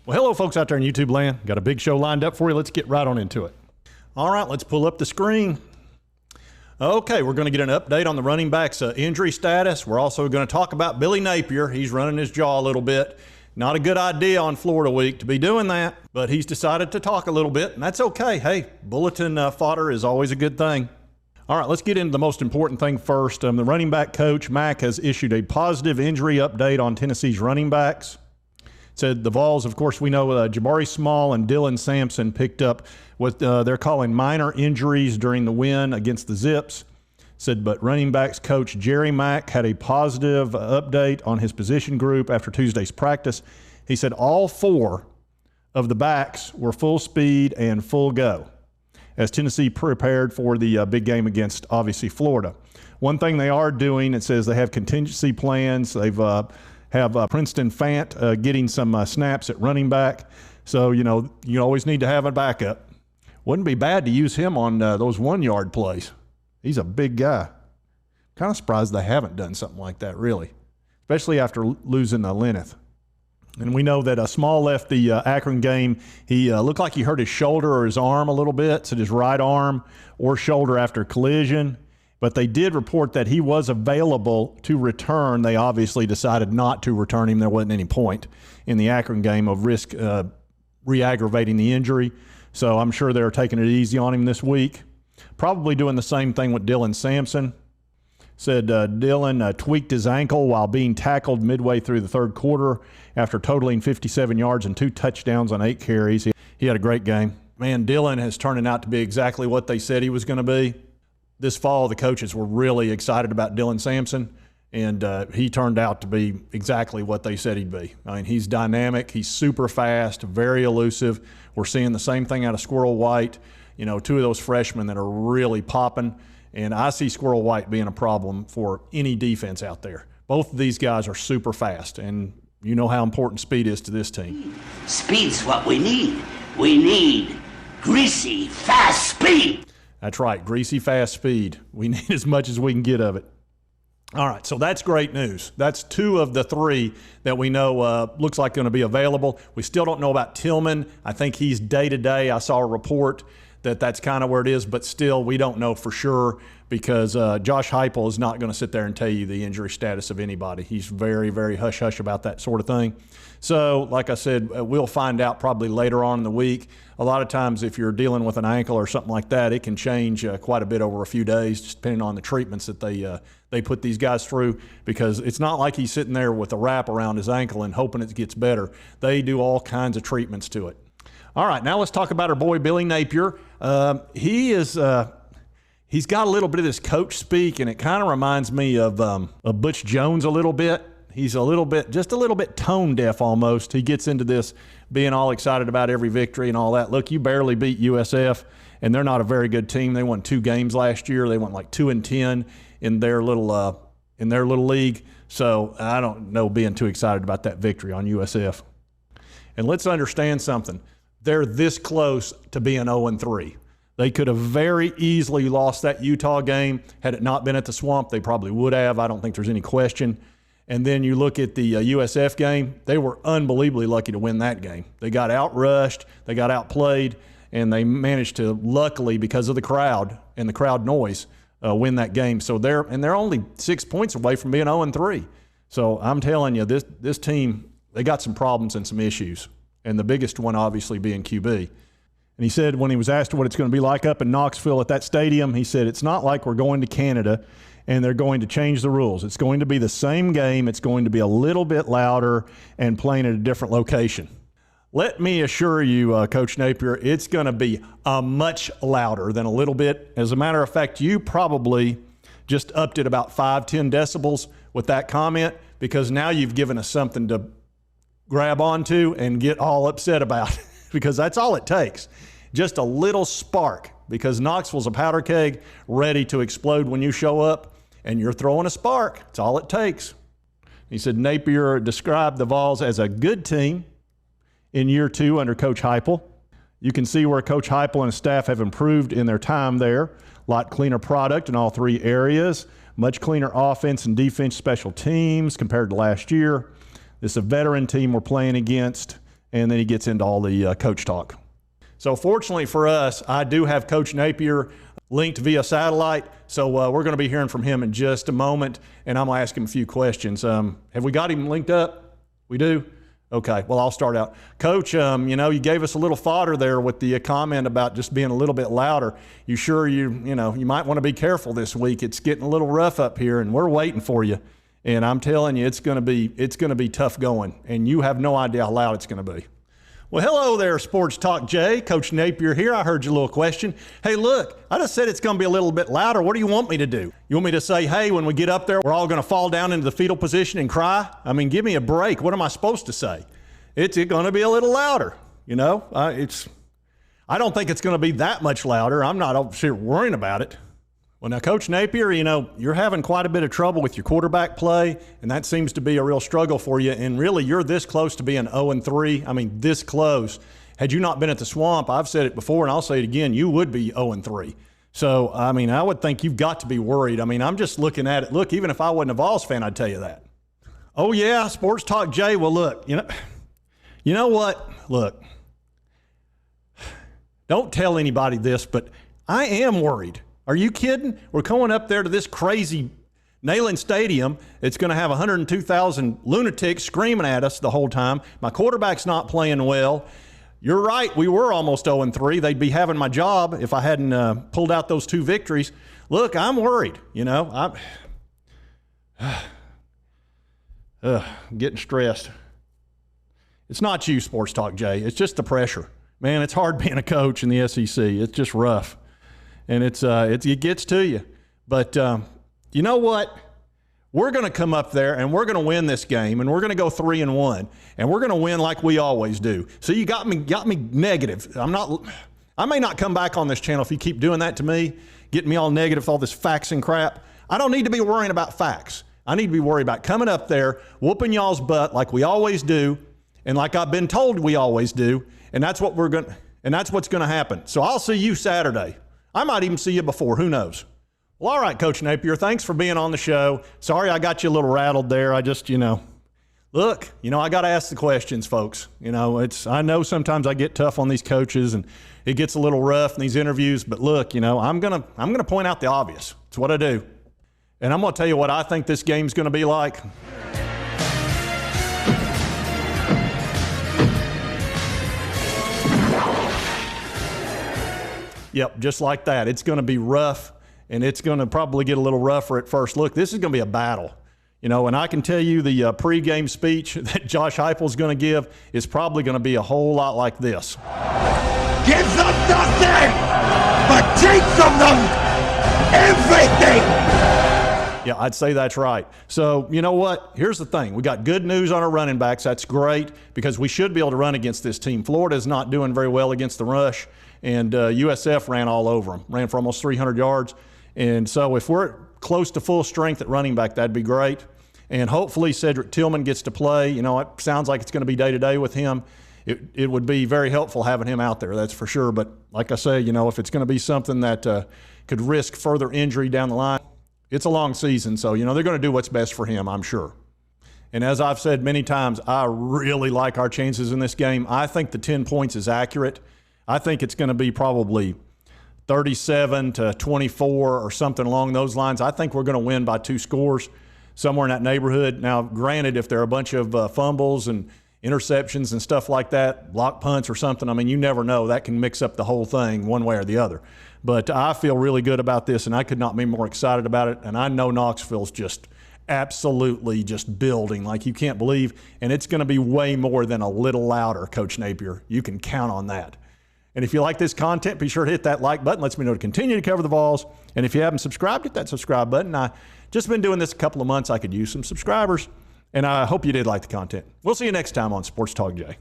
Well, hello, folks out there in YouTube land. Got a big show lined up for you. Let's get right on into it. All right, let's pull up the screen. Okay, we're going to get an update on the running back's injury status. We're also going to talk about Billy Napier. He's running his jaw a little bit. Not a good idea on Florida week to be doing that, but he's decided to talk a little bit, and that's okay. Hey, bulletin fodder is always a good thing. All right, let's get into the most important thing first. The running back coach, Mack, has issued a positive injury update on Tennessee's running backs. Said the Vols, of course, we know Jabari Small and Dylan Sampson picked up what they're calling minor injuries during the win against the Zips. Said, but running backs coach Jerry Mack had a positive update on his position group after Tuesday's practice. He said all four of the backs were full speed and full go as Tennessee prepared for the big game against, obviously, Florida. One thing they are doing, it says they have contingency plans. They've have Princeton Fant getting some snaps at running back. So, you know, you always need to have a backup. Wouldn't be bad to use him on those 1-yard plays. He's a big guy. Kind of surprised they haven't done something like that, really, especially after losing Lenneth. And we know that Small left the Akron game. He looked like he hurt his shoulder or his arm a little bit, so his right arm or shoulder after collision. But they did report that he was available to return. They obviously decided not to return him. There wasn't any point in the Akron game of risk re-aggravating the injury. So I'm sure they're taking it easy on him this week. Probably doing the same thing with Dylan Sampson. Said Dylan tweaked his ankle while being tackled midway through the third quarter after totaling 57 yards and 2 touchdowns on 8 carries. He had a great game. Man, Dylan is turning out to be exactly what they said he was going to be. This fall, the coaches were really excited about Dylan Sampson, and he turned out to be exactly what they said he'd be. I mean, he's dynamic. He's super fast, very elusive. We're seeing the same thing out of Squirrel White. You know, 2 of those freshmen that are really popping, and I see Squirrel White being a problem for any defense out there. Both of these guys are super fast, and you know how important speed is to this team. Speed's what we need. We need greasy, fast speed. That's right, greasy, fast speed. We need as much as we can get of it. All right, so that's great news. That's 2 of the 3 that we know looks like going to be available. We still don't know about Tillman. I think he's day-to-day. I saw a report that that's kind of where it is, but still we don't know for sure because Josh Heupel is not going to sit there and tell you the injury status of anybody. He's very, very hush-hush about that sort of thing. So, like I said, we'll find out probably later on in the week. A lot of times if you're dealing with an ankle or something like that, it can change quite a bit over a few days, just depending on the treatments that they put these guys through, because it's not like he's sitting there with a wrap around his ankle and hoping it gets better. They do all kinds of treatments to it. All right, now let's talk about our boy Billy Napier. He's got a little bit of this coach speak, and it kind of reminds me of Butch Jones a little bit. He's just a little bit tone deaf almost. He gets into this being all excited about every victory and all that. Look, you barely beat USF, and they're not a very good team. They won 2 games last year. They went like 2-10 in their little league. So I don't know being too excited about that victory on USF. And let's understand something. They're this close to being 0-3. They could have very easily lost that Utah game. Had it not been at the Swamp, they probably would have. I don't think there's any question. And then you look at the USF game, they were unbelievably lucky to win that game. They got outrushed, they got outplayed, and they managed to, luckily, because of the crowd and the crowd noise, win that game. So they're only 6 points away from being 0-3. So I'm telling you, this team, they got some problems and some issues, and the biggest one obviously being QB. And he said when he was asked what it's going to be like up in Knoxville at that stadium, he said, it's not like we're going to Canada and they're going to change the rules. It's going to be the same game. It's going to be a little bit louder and playing at a different location. Let me assure you, Coach Napier, it's going to be much louder than a little bit. As a matter of fact, you probably just upped it about 5-10 decibels with that comment, because now you've given us something to grab onto and get all upset about because that's all it takes. Just a little spark, because Knoxville's a powder keg ready to explode when you show up, and you're throwing a spark. That's all it takes. He said Napier described the Vols as a good team in year 2 under Coach Heupel. You can see where Coach Heupel and his staff have improved in their time there. A lot cleaner product in all 3 areas. Much cleaner offense and defense, special teams compared to last year. This is a veteran team we're playing against, and then he gets into all the coach talk. So fortunately for us, I do have Coach Napier linked via satellite, so we're going to be hearing from him in just a moment, and I'm going to ask him a few questions. Have we got him linked up? We do? Okay, well, I'll start out. Coach, you gave us a little fodder there with the comment about just being a little bit louder. You sure you might want to be careful this week. It's getting a little rough up here, and we're waiting for you. And I'm telling you, it's going to be tough going, and you have no idea how loud it's going to be. Well, hello there, Sports Talk Jay. Coach Napier here. I heard your little question. Hey, look, I just said it's going to be a little bit louder. What do you want me to do? You want me to say, hey, when we get up there, we're all going to fall down into the fetal position and cry? I mean, give me a break. What am I supposed to say? It's going to be a little louder. I don't think it's going to be that much louder. I'm not sure worrying about it. Well, now, Coach Napier, you're having quite a bit of trouble with your quarterback play, and that seems to be a real struggle for you. And really, you're this close to being 0-3. I mean, this close. Had you not been at the Swamp, I've said it before, and I'll say it again, you would be 0-3. So, I mean, I would think you've got to be worried. I mean, I'm just looking at it. Look, even if I wasn't a Vols fan, I'd tell you that. Oh, yeah, Sports Talk Jay. Well, look, you know what? Look, don't tell anybody this, but I am worried. Are you kidding? We're going up there to this crazy Neyland Stadium. It's going to have 102,000 lunatics screaming at us the whole time. My quarterback's not playing well. You're right. We were almost 0-3. They'd be having my job if I hadn't pulled out those 2 victories. Look, I'm worried. I'm getting stressed. It's not you, Sports Talk Jay. It's just the pressure. Man, it's hard being a coach in the SEC. It's just rough. And it gets to you. But you know what? We're going to come up there and we're going to win this game, and we're going to go 3-1, and we're going to win like we always do. So you got me negative. I may not come back on this channel if you keep doing that to me, getting me all negative with all this facts and crap. I don't need to be worrying about facts. I need to be worried about coming up there, whooping y'all's butt like we always do, and like I've been told we always do, and that's what's going to happen. So I'll see you Saturday. I might even see you before. Who knows? Well, all right, Coach Napier, thanks for being on the show. Sorry I got you a little rattled there. I just, look, I got to ask the questions, folks. I know sometimes I get tough on these coaches and it gets a little rough in these interviews, but look, I'm going to point out the obvious. It's what I do. And I'm going to tell you what I think this game's going to be like. Yep, just like that. It's going to be rough, and it's going to probably get a little rougher at first. Look, this is going to be a battle. And I can tell you the pregame speech that Josh Heupel's going to give is probably going to be a whole lot like this. Give them nothing, but take from them everything. Yeah, I'd say that's right. So, you know what? Here's the thing. We got good news on our running backs. That's great because we should be able to run against this team. Florida's not doing very well against the rush, and USF ran all over them, ran for almost 300 yards. And so if we're close to full strength at running back, that'd be great. And hopefully Cedric Tillman gets to play. It sounds like it's going to be day-to-day with him. It would be very helpful having him out there, that's for sure. But like I say, if it's going to be something that could risk further injury down the line, it's a long season. So, they're going to do what's best for him, I'm sure. And as I've said many times, I really like our chances in this game. I think the 10 points is accurate. I think it's going to be probably 37-24 or something along those lines. I think we're going to win by 2 scores, somewhere in that neighborhood. Now, granted, if there are a bunch of fumbles and interceptions and stuff like that, block punts or something, I mean, you never know. That can mix up the whole thing one way or the other. But I feel really good about this, and I could not be more excited about it. And I know Knoxville's just absolutely just building like you can't believe, and it's going to be way more than a little louder, Coach Napier. You can count on that. And if you like this content, be sure to hit that like button. Lets me know to continue to cover the Vols. And if you haven't subscribed, hit that subscribe button. I've just been doing this a couple of months. I could use some subscribers, and I hope you did like the content. We'll see you next time on Sports Talk Jay.